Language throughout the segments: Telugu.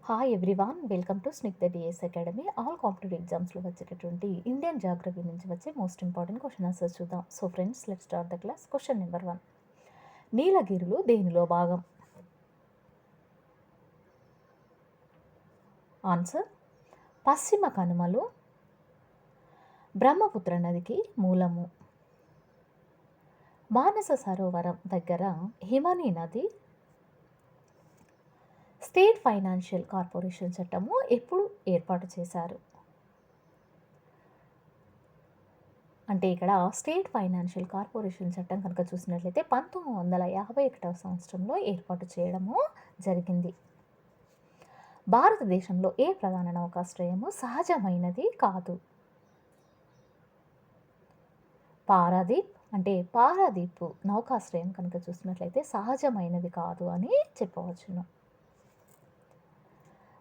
హాయ్ ఎవ్రీవాన్, వెల్కమ్ టు స్నిక్ the DS academy. All competitive ఎగ్జామ్స్లో వచ్చేటటువంటి ఇండియన్ జాగ్రఫీ నుంచి వచ్చే మోస్ట్ ఇంపార్టెంట్ క్వశ్చన్ ఆన్సర్స్ చూద్దాం. So friends, let's start the class. Question number 1. నీలగిరులు దేనిలో భాగం? ఆన్సర్ పశ్చిమ కనుమలు, బ్రహ్మపుత్ర నదికి మూలము. మానస సరోవరం దగ్గర హిమనీ నది స్టేట్ ఫైనాన్షియల్ కార్పొరేషన్ చట్టము ఎప్పుడు ఏర్పాటు చేశారు? అంటే ఇక్కడ స్టేట్ ఫైనాన్షియల్ కార్పొరేషన్ చట్టం కనుక చూసినట్లయితే 1951వ సంవత్సరంలో ఏర్పాటు చేయడము జరిగింది. భారతదేశంలో ఏ ప్రధాన నౌకాశ్రయము సహజమైనది కాదు? పారాదీప్. అంటే పారాదీప్ నౌకాశ్రయం కనుక చూసినట్లయితే సహజమైనది కాదు అని చెప్పవచ్చును.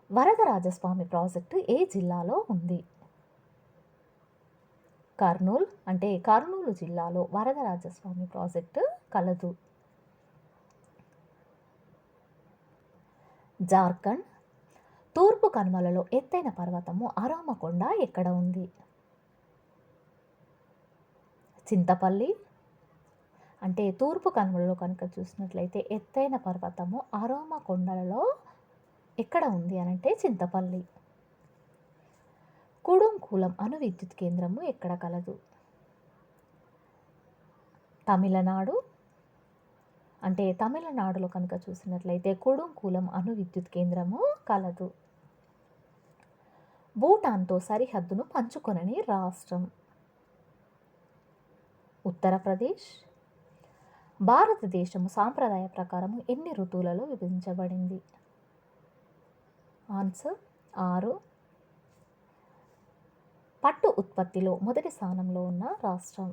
వరదరాజస్వామి ప్రాజెక్టు ఏ జిల్లాలో ఉంది? కర్నూలు. అంటే కర్నూలు జిల్లాలో వరదరాజస్వామి ప్రాజెక్టు కలదు. జార్ఖండ్. తూర్పు కనుమలలో ఎత్తైన పర్వతము అరామకొండ ఎక్కడ ఉంది? చింతపల్లి. అంటే తూర్పు కనుమలలో కనుక చూసినట్లయితే ఎత్తైన పర్వతము అరామకొండలలో ఎక్కడ ఉంది అనంటే చింతపల్లి. కుడుంకూలం అణు విద్యుత్ కేంద్రము ఎక్కడ కలదు? తమిళనాడు. అంటే తమిళనాడులో కనుక చూసినట్లయితే కుడుంకూలం అణు విద్యుత్ కేంద్రము కలదు. భూటాన్తో సరిహద్దును పంచుకొనని రాష్ట్రం? ఉత్తరప్రదేశ్. భారతదేశము సాంప్రదాయ ప్రకారము ఎన్ని ఋతువులలో విభజించబడింది? ఆన్సర్ 6. పట్టు ఉత్పత్తిలో మొదటి స్థానంలో ఉన్న రాష్ట్రం?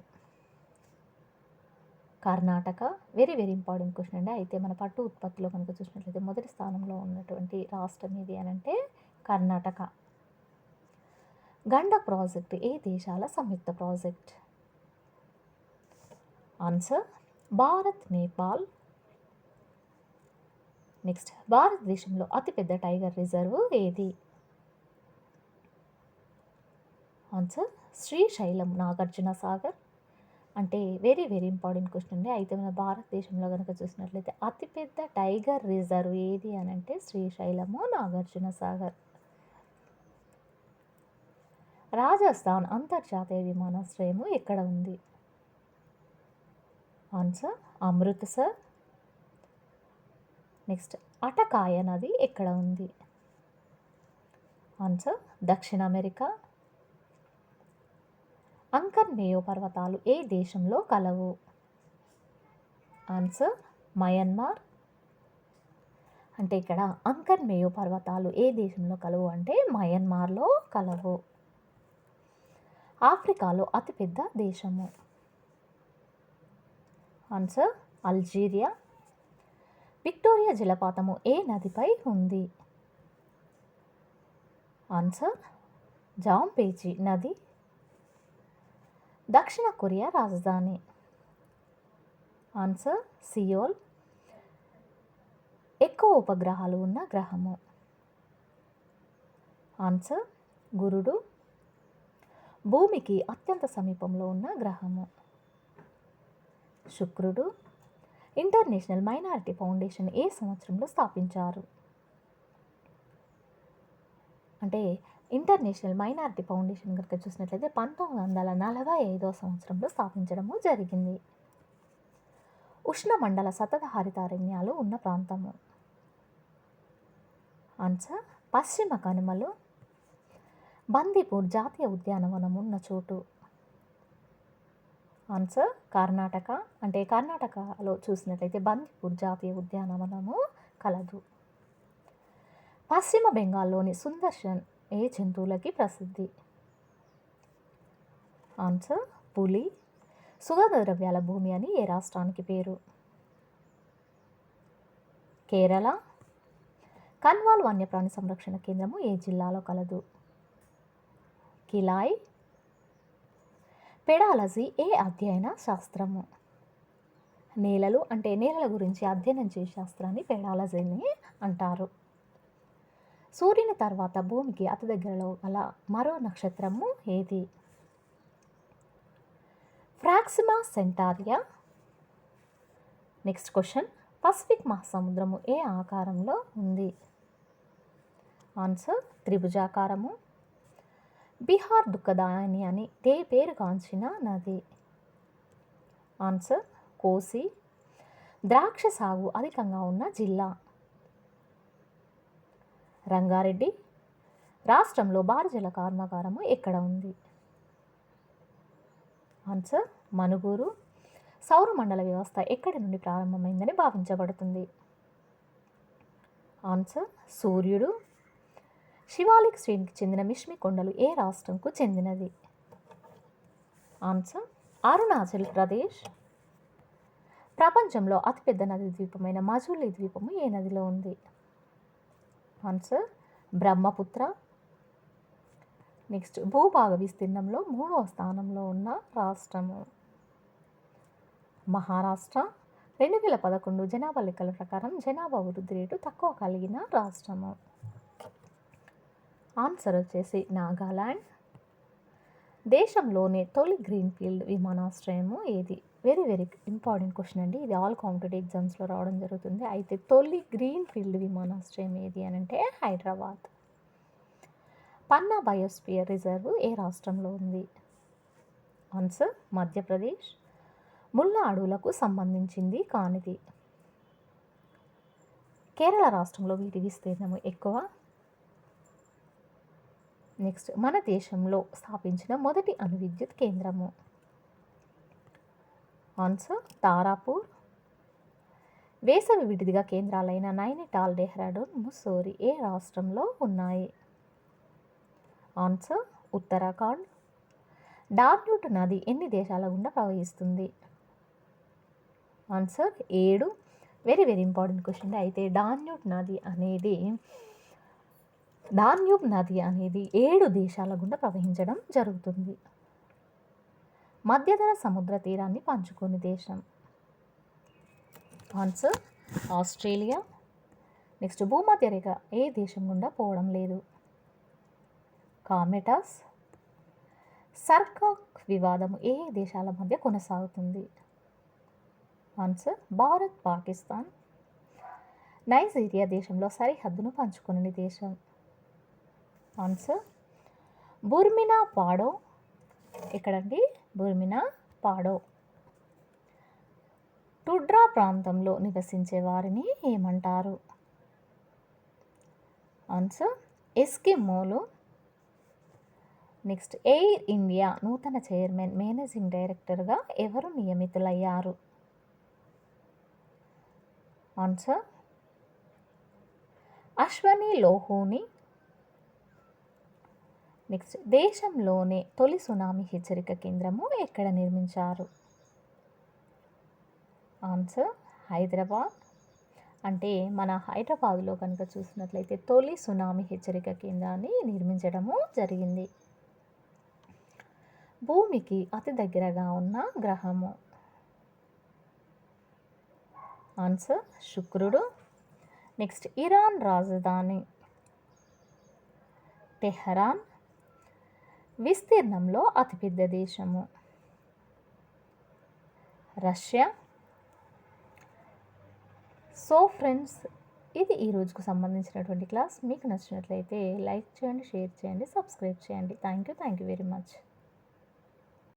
Karnataka. Very very important question అండి. అయితే మన పట్టు ఉత్పత్తిలో కనుక చూసినట్లయితే మొదటి స్థానంలో ఉన్నటువంటి రాష్ట్రం ఏది అనంటే కర్ణాటక. గండక్ ప్రాజెక్టు ఏ దేశాల సంయుక్త project? Answer Bharat, Nepal. Next, భారతదేశంలో అతిపెద్ద టైగర్ రిజర్వ్ ఏది? ఆన్సర్ శ్రీశైలం, నాగార్జున సాగర్. అంటే వెరీ వెరీ ఇంపార్టెంట్ క్వశ్చన్ అండి. అయితే మన భారతదేశంలో కనుక చూసినట్లయితే అతిపెద్ద టైగర్ రిజర్వ్ ఏది అనంటే శ్రీశైలము, నాగార్జున సాగర్. రాజస్థాన్ అంతర్జాతీయ విమానాశ్రయము ఎక్కడ ఉంది? ఆన్సర్ అమృత్సర్. నెక్స్ట్, అటకాయ నది ఎక్కడ ఉంది? ఆన్సర్ దక్షిణ అమెరికా. అంకర్ మేయో పర్వతాలు ఏ దేశంలో కలవు? Answer Myanmar. అంటే ఇక్కడ అంకర్ మేయో పర్వతాలు ఏ దేశంలో కలవు అంటే మయన్మార్లో కలవు. ఆఫ్రికాలో అతిపెద్ద దేశము? Answer Algeria. విక్టోరియా జలపాతము ఏ నదిపై ఉంది? ఆన్సర్ జాంపేచి నది. దక్షిణ కొరియా రాజధాని? Answer Seoul. ఎక్కువ ఉపగ్రహాలు ఉన్న గ్రహము? ఆన్సర్ గురుడు. భూమికి అత్యంత సమీపంలో ఉన్న గ్రహము? శుక్రుడు. ఇంటర్నేషనల్ మైనారిటీ ఫౌండేషన్ ఏ సంవత్సరంలో స్థాపించారు? అంటే ఇంటర్నేషనల్ మైనారిటీ ఫౌండేషన్ కనుక చూసినట్లయితే 1945వ సంవత్సరంలో స్థాపించడము జరిగింది. ఉష్ణమండల సతత హరితారణ్యాలు ఉన్న ప్రాంతము? ఆన్సర్ పశ్చిమ కనుమలు. బందీపూర్ జాతీయ ఉద్యానవనం ఉన్న చోటు? ఆన్సర్ కర్ణాటక. అంటే కర్ణాటకలో చూసినట్లయితే బందీపూర్ జాతీయ ఉద్యానవనము కలదు. పశ్చిమ బెంగాల్లోని సుందర్శన్ ఏ జంతువులకి ప్రసిద్ధి? ఆన్సర్ పులి. సుగంధ ద్రవ్యాల భూమి అని ఏ రాష్ట్రానికి పేరు? కేరళ. కన్వాల్ వన్యప్రాణి సంరక్షణ కేంద్రము ఏ జిల్లాలో కలదు? కిలాయ్. పెడాలజీ ఏ అధ్యయన శాస్త్రము? నేలలు. అంటే నేలల గురించి అధ్యయనం చేసే శాస్త్రాన్ని పెడాలజీని అంటారు. సూర్యుని తర్వాత భూమికి అతి దగ్గరలో గల మరో నక్షత్రము ఏది? ప్రాక్సిమా సెంటారియా. నెక్స్ట్ క్వశ్చన్, పసిఫిక్ మహాసముద్రము ఏ ఆకారంలో ఉంది? ఆన్సర్ త్రిభుజాకారము. బీహార్ దుఃఖదాయిని అని పేరుగాంచిన నది? ఆన్సర్ కోసి. ద్రాక్ష సాగు అధికంగా ఉన్న జిల్లా? రంగారెడ్డి. రాష్ట్రంలో భారీ జల కర్మాగారము ఎక్కడ ఉంది? ఆన్సర్ మనుగూరు. సౌరమండల వ్యవస్థ ఎక్కడి నుండి ప్రారంభమైందని భావించబడుతుంది? ఆన్సర్ సూర్యుడు. శివాలిక్ శ్రేణికి చెందిన మిష్మి కొండలు ఏ రాష్ట్రంకు చెందినది? ఆన్సర్ అరుణాచల్ ప్రదేశ్. ప్రపంచంలో అతిపెద్ద నది ద్వీపమైన మజులీ ద్వీపము ఏ నదిలో ఉంది? ఆన్సర్ బ్రహ్మపుత్ర. నెక్స్ట్, భూభాగ విస్తీర్ణంలో 3వ స్థానంలో ఉన్న రాష్ట్రము? మహారాష్ట్ర. 2011 జనాభా లెక్కల ప్రకారం జనాభా వృద్ధి రేటు తక్కువ కలిగిన రాష్ట్రము? ఆన్సర్ వచ్చేసి నాగాలాండ్. దేశంలోనే తొలి గ్రీన్ఫీల్డ్ విమానాశ్రయము ఏది? వెరీ వెరీ ఇంపార్టెంట్ క్వశ్చన్ అండి. ఇది ఆల్ కాంపిటేటివ్ ఎగ్జామ్స్లో రావడం జరుగుతుంది. అయితే తొలి గ్రీన్ఫీల్డ్ విమానాశ్రయం ఏది అని అంటే హైదరాబాద్. పన్నా బయోస్పియర్ రిజర్వ్ ఏ రాష్ట్రంలో ఉంది? ఆన్సర్ మధ్యప్రదేశ్. ముళ్ళ అడవులకు సంబంధించింది కానిది? కేరళ రాష్ట్రంలో వీటి విస్తీర్ణము ఎక్కువ? నెక్స్ట్, మన దేశంలో స్థాపించిన మొదటి అణు విద్యుత్ కేంద్రము? ఆన్సర్ తారాపూర్. వేసవి విడిదిగా కేంద్రాలైన నైనిటాల్, డెహ్రాడూన్, ముస్సోరి ఏ రాష్ట్రంలో ఉన్నాయి? ఆన్సర్ ఉత్తరాఖండ్. డాన్యూబ్ నది ఎన్ని దేశాల గుండా ప్రవహిస్తుంది? Answer 7. Very very important question. అయితే డాన్యూబ్ నది అనేది 7 దేశాల గుండా ప్రవహించడం జరుగుతుంది. మధ్యధర సముద్ర తీరాన్ని పంచుకునే దేశం? Answer Australia. నెక్స్ట్, భూమధ్య రేఖ ఏ దేశం గుండా పోవడం లేదు? కామెటాస్. సర్కాక్ వివాదము ఏ దేశాల మధ్య కొనసాగుతుంది? ఆన్సర్ భారత్, పాకిస్తాన్. నైజీరియా దేశంలో సరిహద్దును పంచుకునే దేశం? ఆన్సర్ బుర్మినా పాడో. ఎక్కడండి? బుర్మినా పాడో. టుడ్రా ప్రాంతంలో నివసించే వారిని ఏమంటారు? ఆన్సర్ ఎస్కిమోలు. నెక్స్ట్, ఎయిర్ ఇండియా నూతన చైర్మన్, మేనేజింగ్ డైరెక్టర్గా ఎవరు నియమితులయ్యారు? ఆన్సర్ అశ్వని లోహోని. నెక్స్ట్, దేశంలోనే తొలి సునామీ హెచ్చరిక కేంద్రము ఎక్కడ నిర్మించారు? ఆన్సర్ హైదరాబాద్. అంటే మన హైదరాబాద్లో కనుక చూసినట్లయితే తొలి సునామీ హెచ్చరిక కేంద్రాన్ని నిర్మించడము జరిగింది. భూమికి అతి దగ్గరగా ఉన్న గ్రహము? ఆన్సర్ శుక్రుడు. నెక్స్ట్, ఇరాన్ రాజధాని? టెహరాన్. విస్తీర్ణంలో అతిపెద్ద దేశము? రష్యా. సో ఫ్రెండ్స్, ఇది ఈ రోజుకు సంబంధించినటువంటి క్లాస్. మీకు నచ్చినట్లయితే లైక్ చేయండి, షేర్ చేయండి, సబ్స్క్రైబ్ చేయండి. Thank you very much.